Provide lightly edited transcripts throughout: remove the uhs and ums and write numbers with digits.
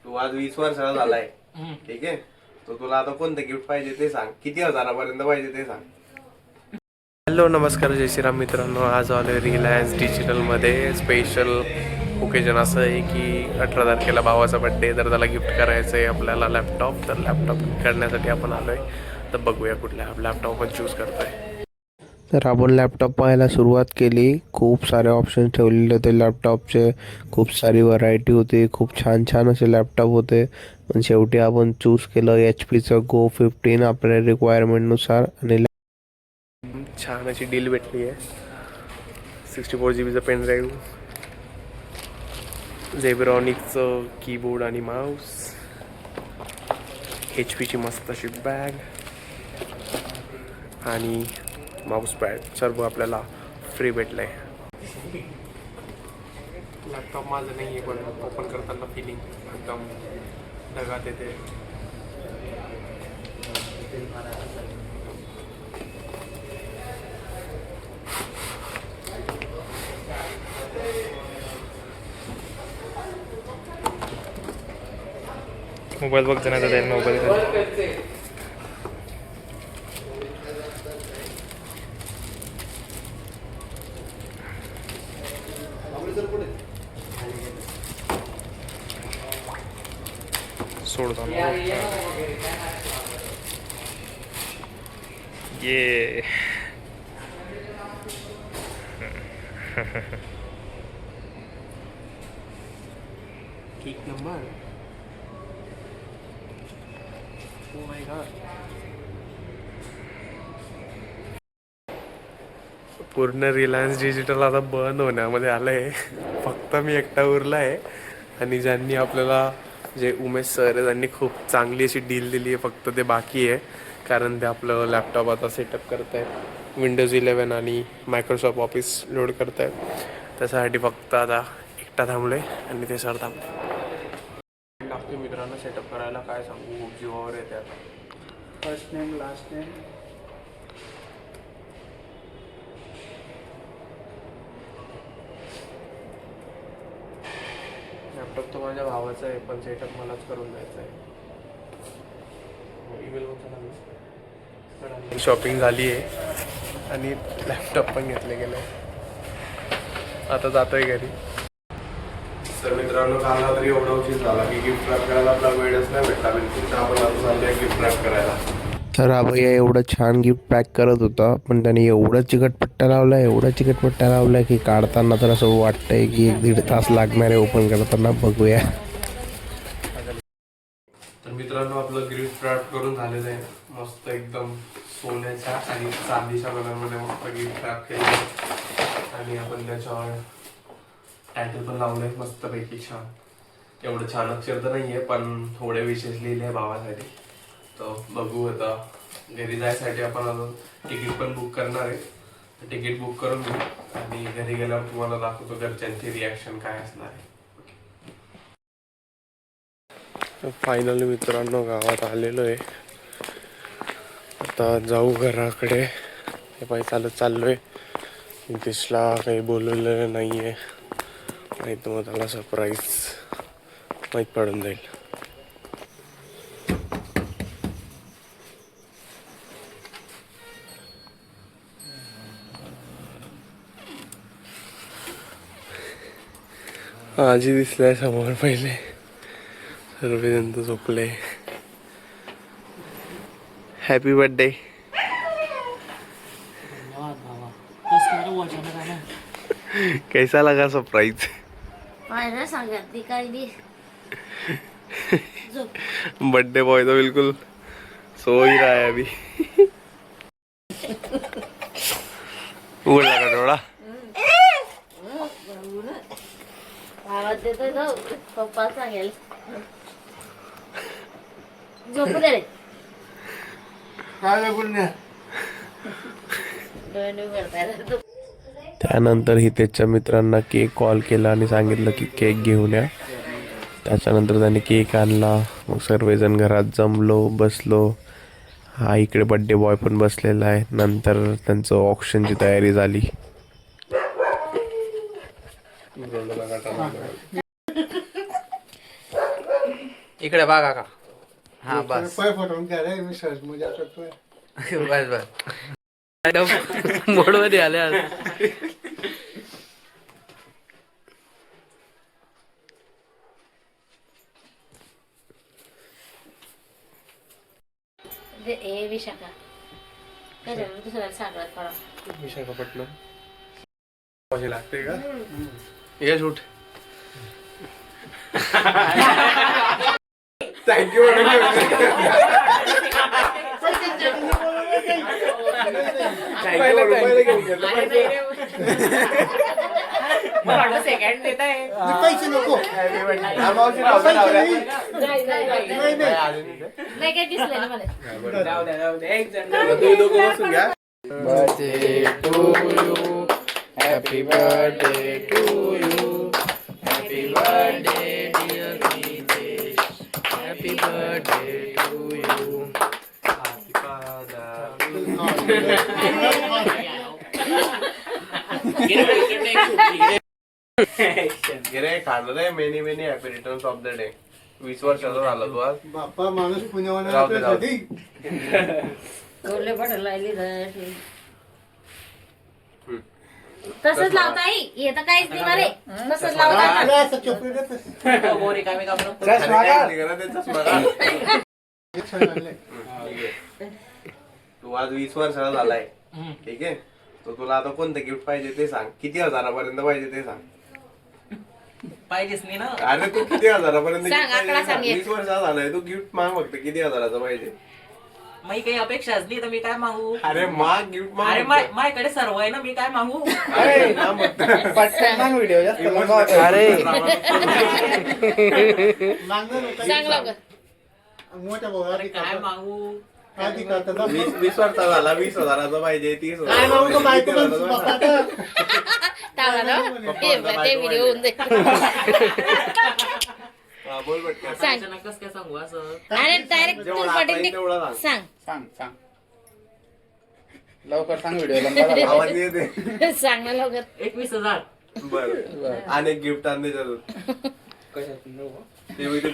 तू आज 20 वर्षाचा झालाय, ठीक आहे. तो तुला आता कोणतं गिफ्ट पाहिजे ते सांग, किती हजारापर्यंत पाहिजे ते सांग. हॅलो नमस्कार जय श्रीराम मित्रांनो. आज आलो रिलायन्स डिजिटलमध्ये. स्पेशल ओकेजन असं आहे की 18 तारखेला भावाचा बड्डे, तर त्याला गिफ्ट करायचं आहे आपल्याला लॅपटॉप. तर लॅपटॉप करण्यासाठी आपण आलो आहे. तर बघूया कुठल्या लॅपटॉप आपण चूज करतो आहे. तर आपण लॅपटॉप पाहायला सुरुवात केली. खूप सारे ऑप्शन ठेवलेले होते लॅपटॉपचे, खूप सारी व्हरायटी होती, खूप छान छान असे लॅपटॉप होते. पण शेवटी आपण चूज केलं HP चं Go15 आपल्या रिक्वायरमेंटनुसार. आणि छान अशी डील भेटली आहे. 64 GB पेन ड्राईव्ह, झेब्रॉनिकचं कीबोर्ड आणि माऊस, HP ची मस्त अशी बॅग आणि माऊस पॅड सर्व आपल्याला फ्री भेटलं आहे. लॅपटॉप माझं नाही आहे, पण ओपन करताना फिलिंग एकदम ढगात येते. मोबाईल बघतो ना, तर मोबाईल सोडतो ये. ठीक नंबर. Oh my God. पूर्ण रिलायन्स डिजिटल आता बंद होण्यामध्ये आलं आहे. फक्त मी एकटा उरला आहे. आणि ज्यांनी आपल्याला, जे उमेश सर आहे, त्यांनी खूप चांगली अशी डील दिली आहे. फक्त ते बाकी आहे, कारण ते आपलं लॅपटॉप आता सेटअप करत आहेत. विंडोज 11 आणि मायक्रोसॉफ्ट ऑफिस लोड करत आहेत. त्याच्यासाठी फक्त आता एकटा थांबलो आहे आणि ते सर थांबले. आपल्या मित्रांना सेटअप करायला काय सांगू, खूप जीवावर येते आता. First name last name. Laptop तर माझ्या भावाचा आहे, पण सेटअप मलाच करून द्यायचा आहे. शॉपिंग झाली आहे आणि लॅपटॉप पण घेतले गेले. आता जातोय घरी. तर मित्रांनो, काल रात्री एवढा उशीर झाला की गिफ्ट रॅप करायला आपला वेळच नाही भेटला बिलकुल. आपण आता चाललोय गिफ्ट रॅप करायला. तर हा भैया एवढं छान गिफ्ट पॅक करत होता, पण त्याने एवढा चिकटपट्टा लावलाय की काढताना तर असं वाटतंय की 1-1.5 तास लागणार आहे ओपन करताना. बघूया. तर मित्रांनो, आपलं गिफ्ट रॅप करून झालेलं आहे. मस्त एकदम सोन्याच्या आणि चांदीच्या कलरमध्ये मस्त गिफ्ट रॅप केलं. आणि आपण त्याच्यावर टायटल पण लावलंय मस्तपैकी छान. एवढं छान अक्षर तर नाही आहे, पण थोडे विशेष लिहिले आहे भावासाठी. तर बघू, आता घरी जायसाठी आपण अजून तिकीट पण बुक करणार आहे. तिकीट बुक करून घेऊ आणि घरी गेल्यावर तुम्हाला दाखवतो घरच्यांची रिॲक्शन काय असणार आहे. फायनली मित्रांनो, गावात आलेलो आहे. आता जाऊ घराकडे. हे पाय चालत चाललोय. नितीशला काही बोलवलेलं नाही आहे, नाही तर मग त्याला सरप्राईज माहीत पडून जाईल. आजी दिसलाय समोर पहिले. सर्वजण तर झोपले. Happy birthday. कैसा लगा सरप्राईज? बर्थडे बॉय तो बिल्कुल सो ही रहा है अभी. उघडला का डोळा? आवाज देतोय तो. पप्पा सांगेल झोपू दे रे. त्यानंतर हितेशच्या मित्रांना केक कॉल केला आणि सांगितलं की केक घेऊन या. त्याच्यानंतर त्याने केक आणला. मग सर्वजण घरात जमलो, बसलो. हा इकडे बर्थडे बॉय पण बसलेला आहे. नंतर त्यांचं ऑक्शनची तयारी झाली. इकडे बघा का. हा बस पाय फटवून घ्या रे मी सहज मजा करतोय. बस बस मोड मध्ये आले आज. ए विशाखा त्याच्यावर दुसऱ्या सागरात पडा. विशाखापट्टणम कशी लागते का. ये शूट. थँक्यू. सेकंड देत आहे. पैसे नको. नाही काय दिसलं ना मला. जाऊ दे एक जण बसून घ्या. Birthday to you. Happy birthday to you. Happy birthday dear Pritesh. Happy birthday to you. गिरे खाल्लं रे. Many many happy returns of the day. 20 वर्षाचा झाला तू आज. बाप्पा माणूस पुण्यावर राहू दे, राहू दे. कोरले पडलं लागली तर. तसंच लावता आई. हे तर काहीच नाही मारे. तसंच लावता. बोरी काय मी काम तू आज 20 वर्षाचा झालाय. ठीक आहे. तर तुला आता कोणतं गिफ्ट पाहिजे ते सांग. किती हजारापर्यंत पाहिजे ते सांग. पाहिजेच नाही ना. अरे तू किती हजारापर्यंत सांग, gift पाहिजे आकडा ते सांग. सांग एक. 20 वर्षाचा झालाय तू. गिफ्ट माग फक्त किती हजाराचं पाहिजे. मी काही अपेक्षाच नाही तर मी काय मागू. अरे माग गिफ्ट अरे माग. माझ्याकडे सर्व आहे ना मी काय मागू. व्हिडिओ जास्त सांग लवकर. मोठ्या भाऊ अरे काय मागू. आधी करतात 20 वर्षाचा झाला. 20 हजाराचं पाहिजे. 30 काय मागू का बायको किती हजाराचं पाहिजे? टाळा ना. ते व्हिडिओ होऊन जाईल. हा, बोल पटकन. सांग. अचानक कसं काय सांगू असं. अरे डायरेक्ट जेवढं तू आता येईल पटेल तेवढं सांग. सांग. सांग सांग लवकर सांग व्हिडिओ आवाज येते. सांग ना लवकर. 21,000. बरं. आणि गिफ्ट आणले जरूर.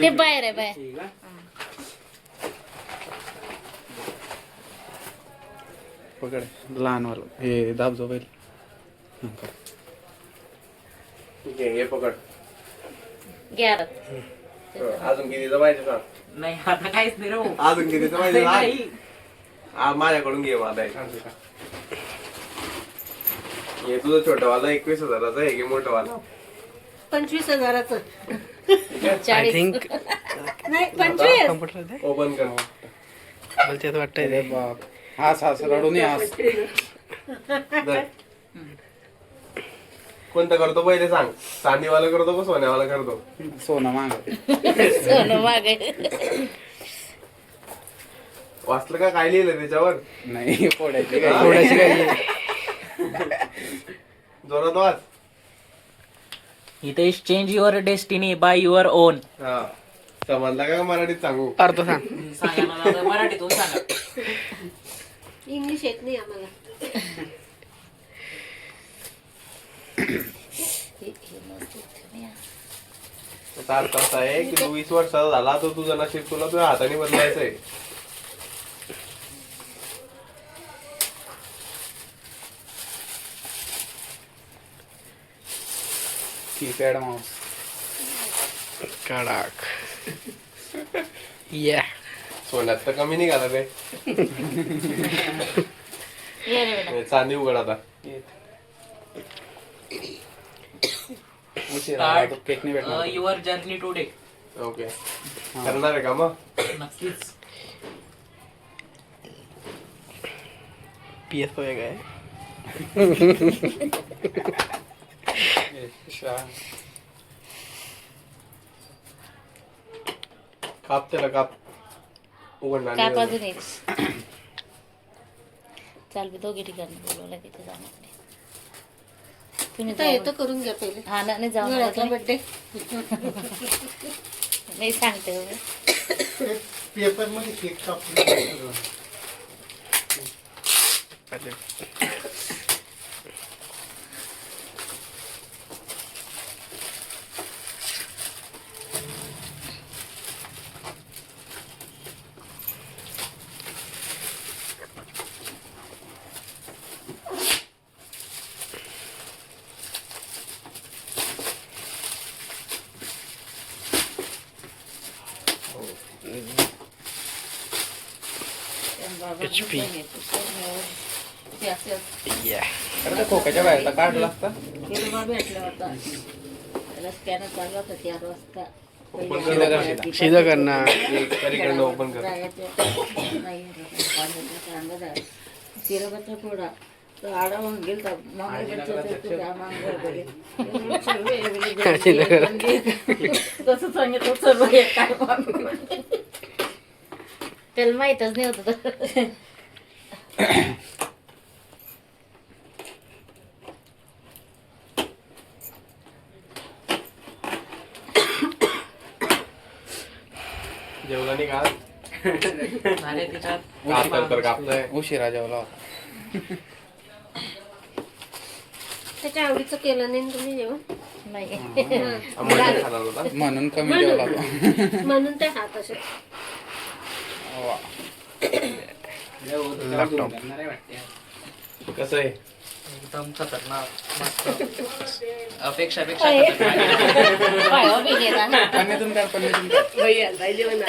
ते बाहेर आहे बाहेर. पकड लहान वाला हे दाब जो बैल ठीक आहे. हे पकड. घ्या. अजून कितीचं पाहिजे सांग. नाही आता काहीच नाही रे. अजून कितीचं पाहिजे सांग. नाही. माझ्याकडून घे माझा एक. हे तुझं छोटंवाला 21 हजाराचं आहे की मोठंवाला. 25,000चं 40. नाही 25. ओपन कर. अरे बाप हास हास रडू नये हास धर. कोणतं करतो पहिले सांग. चांदीवाला करतो का सोन्यावाला करतो. सोनं माग सोनं मागे. वाचलं का काय लिहिलं त्याच्यावर. नाही फोडायची हा? जोरात वाच. इथे change your destiny by your on. हा समजला का मराठीत सांगू. अर्थ सांग सांगा ना दादा, मराठीतून सांगा. इंग्लिश येत नाही आम्हाला. त्याचा अर्थ असा आहे की तू 20 वर्षाचा झाला तर तुझं नशीब तुला तुझ्या हाताने बदलायचं आहे. कीपॅड माऊस कडक. या सोन्यात तर कमी निघाला रे. ये रे बेटा. हे चांदी उघड आता. केक नाही भेटणार युअर जर्नी टुडे. ओके. करणार आहे का मग. नक्कीच. PS वेगळं आहे. काप त्याला काप. उघडणार काप नाही. अजून एक. चाल बी दोघी ठिकाणी बोलवलं तिथे जाणार नाही. तुम्ही तर येतं करून घ्या पहिले. हा ना नाही जाऊ मुलाचा नका. बर्थडे. नाही सांगते हो. पेपर मध्ये केक कापून HP. ते असं खोक्याच्या बाहेरचा काढला असता हिरवा भेटला होता त्याला स्कॅनर चालला होता 4 वाजता ओपन सीधा कर कर सीधा करना तरीकडनं ओपन कर सिरबचा थोडा तो आडा होऊन गेलता तसं सांगितलं सर्व त्याला माहितच नाही होत जेवला नाही का झाले त्याच्यात कापताय तर कापताय उशिरा जेवला होता त्याच्या आवडीचं केलं नाही ना तुम्ही जेवण नाही आम्हाला खाणार होता म्हणून कमी जेवला होता म्हणून ते हात असे लॅपटॉप कसं आहे एकदम खतरनाक मस्त अपेक्षापेक्षा खतरनाक. पायावर बी गेला. पन्नीतून काढ पन्नीतून काढ या ना, इकडं.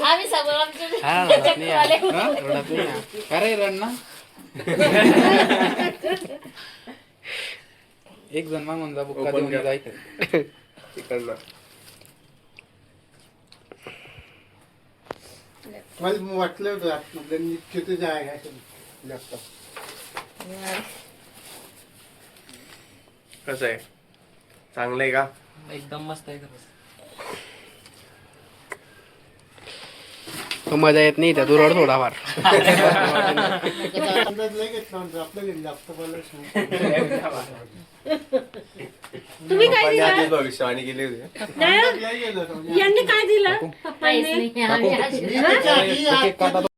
आम्ही सगळं आमचं हा रडत नाही चक्करवाले. हा? रडत नाही अरे रड ना एक जण मागून जा बुक्का Open देऊन कर. जायचं तिकडनं मला वाटलं होतं आपलं निश्चित जायगा लॅपटॉप कसं आहे चांगलं आहे का एकदम मस्त आहे खरंच. मजा येत नाही त्या दुरड थोडाफार अंदाज नाही घेतला म्हणजे आपल्या लॅपटॉपला तुम्ही काय पप्पांनी दिलं आधीच भविष्यवाणी केली होती नाही, नाही गेलं यांनी काय दिलं काहीच नाही. आम्ही अशी- मी त्याच्या आधी